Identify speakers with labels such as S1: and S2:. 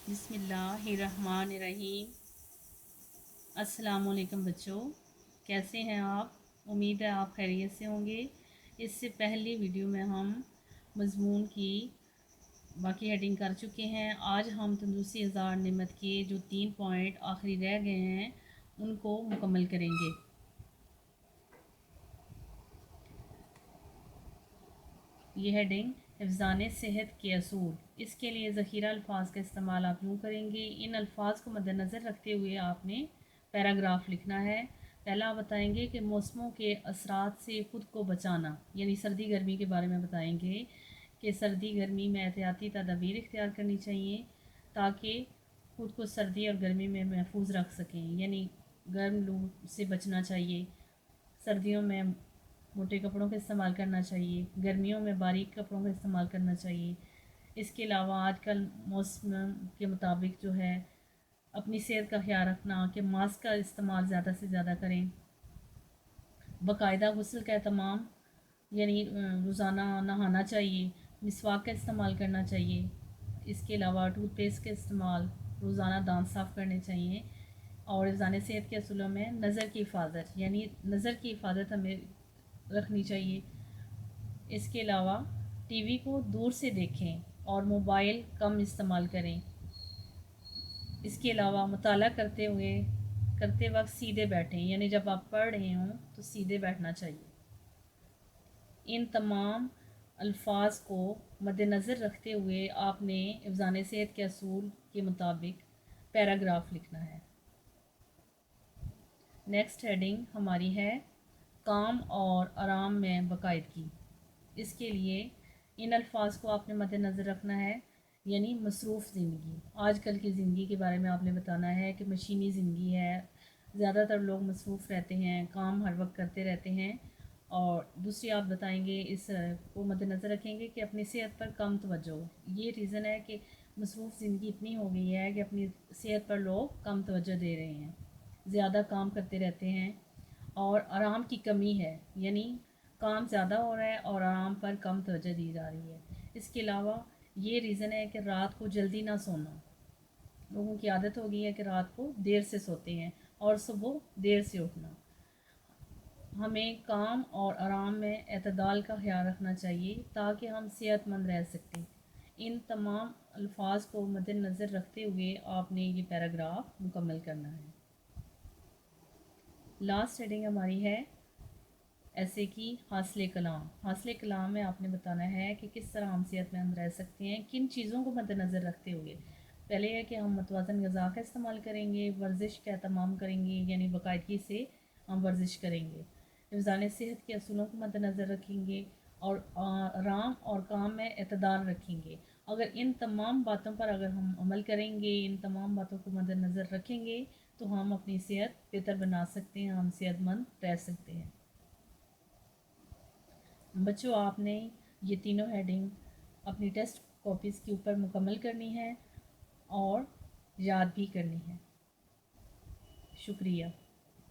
S1: बिस्मिल्लाहिर्रहमानिर्रहीम। अस्सलाम वालेकुम बच्चों, कैसे हैं आप? उम्मीद है आप खैरियत से होंगे। इससे पहली वीडियो में हम मज़मून की बाकी हेडिंग कर चुके हैं। आज हम तंदुरुस्ती हज़ार नेमत के जो 3 पॉइंट आखिरी रह गए हैं उनको मुकम्मल करेंगे। ये हेडिंग हिफ़्ज़ाने सेहत के असूल। इसके लिए ज़ख़ीरा अल्फाज का इस्तेमाल आप यूँ करेंगे। इन अल्फाज को मद्देनज़र रखते हुए आपने पैराग्राफ लिखना है। पहला आप बताएंगे कि मौसमों के असरात से ख़ुद को बचाना, यानी सर्दी गर्मी के बारे में बताएंगे कि सर्दी गर्मी में एहतियाती तदाबीर इख्तियार करनी चाहिए ताकि ख़ुद को सर्दी और गर्मी में महफूज रख सकें। यानी गर्म लू से बचना चाहिए, सर्दियों में मोटे कपड़ों का इस्तेमाल करना चाहिए, गर्मियों में बारीक कपड़ों का इस्तेमाल करना चाहिए। इसके अलावा आजकल मौसम के मुताबिक जो है अपनी सेहत का ख्याल रखना कि मास्क का इस्तेमाल ज़्यादा से ज़्यादा करें। बाकायदा गुस्ल का एहतमाम, यानी रोज़ाना नहाना चाहिए, मिसवाक का इस्तेमाल करना चाहिए। इसके अलावा टूथपेस्ट का इस्तेमाल, रोज़ाना दांत साफ़ करने चाहिए। और हिफ़्ज़ाने सेहत के असूलों में नज़र की हिफाजत, यानी नज़र की हिफाजत हमें रखनी चाहिए। इसके अलावा टीवी को दूर से देखें और मोबाइल कम इस्तेमाल करें। इसके अलावा मुताला करते वक्त सीधे बैठें, यानी जब आप पढ़ रहे हों तो सीधे बैठना चाहिए। इन तमाम अल्फाज को मद्देनज़र रखते हुए आपने हिफ़्ज़ाने सेहत के असूल के मुताबिक पैराग्राफ लिखना है। नेक्स्ट हेडिंग हमारी है काम और आराम में बाकायदगी। इसके लिए इन अल्फाज को आपने मद्देनज़र रखना है, यानी मसरूफ़ ज़िंदगी। आजकल की ज़िंदगी के बारे में आपने बताना है कि मशीनी ज़िंदगी है, ज़्यादातर लोग मसरूफ़ रहते हैं, काम हर वक्त करते रहते हैं। और दूसरी आप बताएंगे, इस को मद्देनज़र रखेंगे कि अपनी सेहत पर कम तवज्जो। ये रीज़न है कि मसरूफ़ ज़िंदगी इतनी हो गई है कि अपनी सेहत पर लोग कम तवज्जो दे रहे हैं, ज़्यादा काम करते रहते हैं और आराम की कमी है, यानी काम ज़्यादा हो रहा है और आराम पर कम तवज्जो दी जा रही है। इसके अलावा ये रीज़न है कि रात को जल्दी ना सोना। लोगों की आदत हो गई है कि रात को देर से सोते हैं और सुबह देर से उठना। हमें काम और आराम में एतदाल का ख्याल रखना चाहिए ताकि हम सेहतमंद रह सकें। इन तमाम अल्फाज को मद्देनज़र रखते हुए आपने ये पैराग्राफ मुकम्मल करना है। लास्ट हेडिंग हमारी है ऐसे की हासिल कलाम। हासिल कलाम में आपने बताना है कि किस तरह हम सेहतमंद रह सकते हैं, किन चीज़ों को मद्देनज़र रखते हुए। पहले है कि हम मुतवाज़न ग़िज़ा का इस्तेमाल करेंगे, वर्जिश का एहतमाम करेंगे, यानी बाकायदगी से हम वर्जिश करेंगे, हिफ़्ज़ाने सेहत के असूलों को मद्देनज़र रखेंगे और आराम और काम में एतदाल रखेंगे। अगर इन तमाम बातों पर अगर हम अमल करेंगे, इन तमाम बातों को मद्देनज़र रखेंगे तो हम अपनी सेहत बेहतर बना सकते हैं, हम सेहतमंद रह सकते हैं। बच्चों, आपने ये तीनों हेडिंग अपनी टेस्ट कॉपीज़ के ऊपर मुकम्मल करनी है और याद भी करनी है। शुक्रिया।